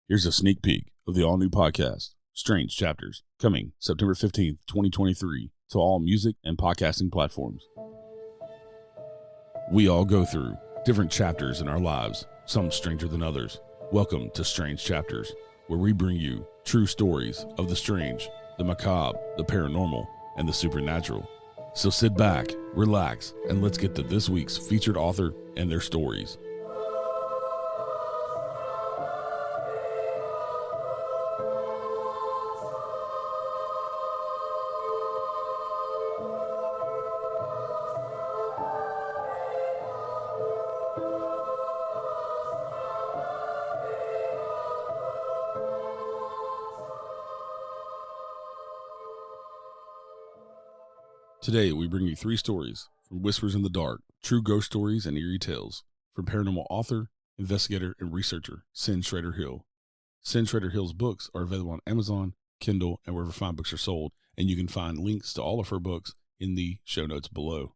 Here's a sneak peek of the all-new podcast, Strange Chapters, coming September 15th, 2023, to all music and podcasting platforms. We all go through different chapters in our lives, some stranger than others. Welcome to Strange Chapters, where we bring you true stories of the strange, the macabre, the paranormal, and the supernatural. So sit back, relax, and let's get to this week's featured author and their stories. Today, we bring you 3 stories from Whispers in the Dark, true ghost stories and eerie tales from paranormal author, investigator, and researcher, Sin Schrader Hill. Sin Schrader Hill's books are available on Amazon, Kindle, and wherever fine books are sold, and you can find links to all of her books in the show notes below.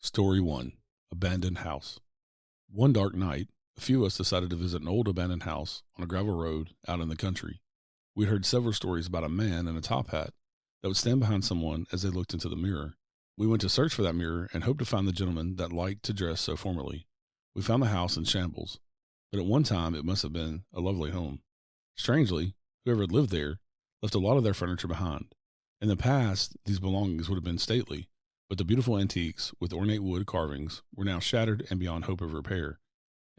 Story 1. Abandoned House. One dark night, a few of us decided to visit an old abandoned house on a gravel road out in the country. We heard several stories about a man in a top hat that would stand behind someone as they looked into the mirror. We went to search for that mirror and hoped to find the gentleman that liked to dress so formally. We found the house in shambles, but at one time it must have been a lovely home. Strangely, whoever had lived there left a lot of their furniture behind. In the past, these belongings would have been stately, but the beautiful antiques with ornate wood carvings were now shattered and beyond hope of repair.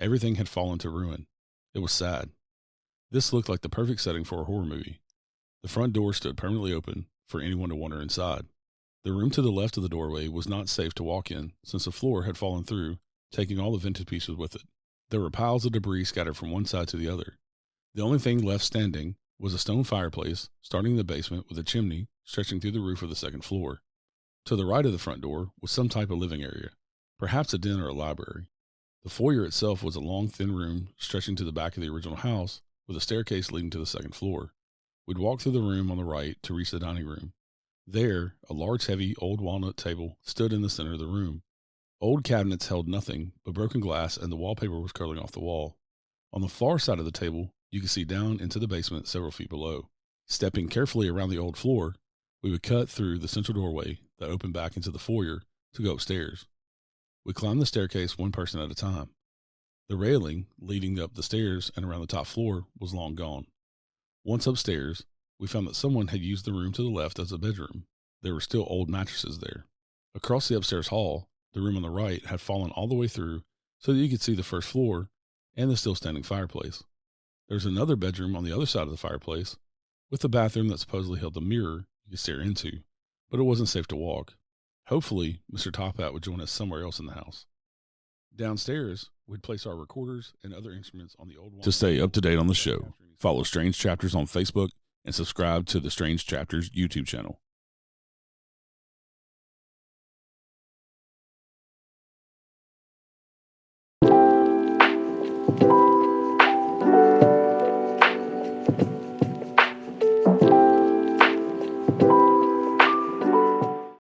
Everything had fallen to ruin. It was sad. This looked like the perfect setting for a horror movie. The front door stood permanently open for anyone to wander inside. The room to the left of the doorway was not safe to walk in since the floor had fallen through, taking all the vintage pieces with it. There were piles of debris scattered from one side to the other. The only thing left standing was a stone fireplace starting in the basement with a chimney stretching through the roof of the second floor. To the right of the front door was some type of living area, perhaps a den or a library. The foyer itself was a long, thin room stretching to the back of the original house with a staircase leading to the second floor. We'd walk through the room on the right to reach the dining room. There, a large, heavy, old walnut table stood in the center of the room. Old cabinets held nothing but broken glass, and the wallpaper was curling off the wall. On the far side of the table, you could see down into the basement several feet below. Stepping carefully around the old floor, we would cut through the central doorway that opened back into the foyer to go upstairs. We climbed the staircase one person at a time. The railing leading up the stairs and around the top floor was long gone. Once upstairs, we found that someone had used the room to the left as a bedroom. There were still old mattresses there. Across the upstairs hall, the room on the right had fallen all the way through so that you could see the first floor and the still standing fireplace. There was another bedroom on the other side of the fireplace with a bathroom that supposedly held the mirror you could stare into, but it wasn't safe to walk. Hopefully, Mr. Top Hat would join us somewhere else in the house. Downstairs, we'd place our recorders and other instruments on the old wall. To stay up to date on the show, follow Strange Chapters on Facebook and subscribe to the Strange Chapters YouTube channel.